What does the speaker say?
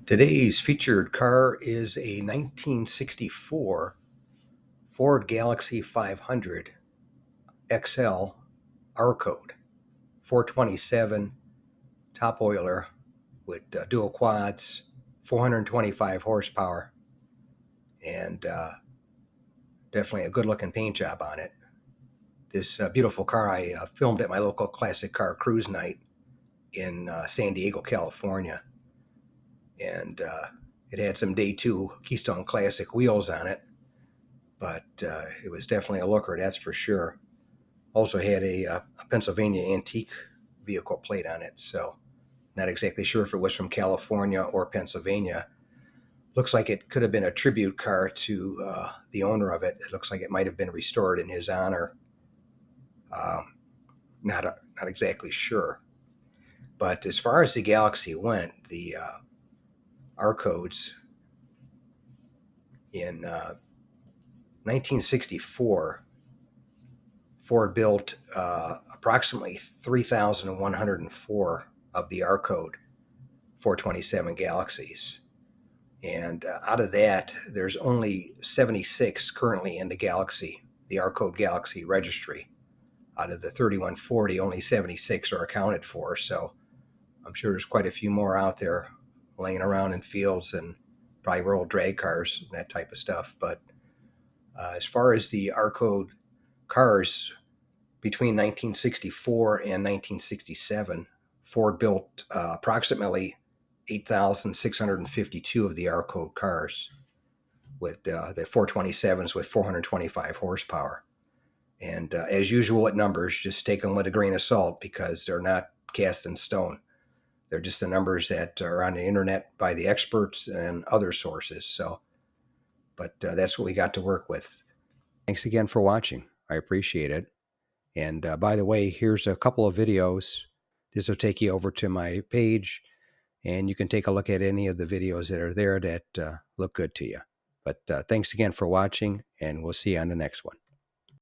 Today's featured car is a 1964 Ford Galaxie 500 XL R code, 427 top oiler with dual quads, 425 horsepower, and definitely a good looking paint job on it. This beautiful car I filmed at my local classic car cruise night in San Diego, California. And it had some day two Keystone Classic wheels on it, but it was definitely a looker, that's for sure. Also had a Pennsylvania antique vehicle plate on it, so not exactly sure if it was from California or Pennsylvania. Looks like it could have been a tribute car to the owner of it. It looks like it might have been restored in his honor. Um, not exactly sure. But as far as the Galaxie went, the R codes in 1964, Ford built approximately 3,104 of the R code 427 Galaxies. And out of that, there's only 76 currently in the Galaxie, the R code Galaxie registry. Out of the 3140, only 76 are accounted for. So I'm sure there's quite a few more out there laying around in fields and probably old drag cars and that type of stuff. But as far as the R code cars between 1964 and 1967, Ford built approximately 8,652 of the R code cars with the 427s with 425 horsepower. And as usual at numbers, just take them with a grain of salt because they're not cast in stone. They're just the numbers that are on the internet by the experts and other sources. So, but that's what we got to work with. Thanks again for watching. I appreciate it. And by the way, here's a couple of videos. This will take you over to my page, and you can take a look at any of the videos that are there that look good to you. But thanks again for watching, and we'll see you on the next one.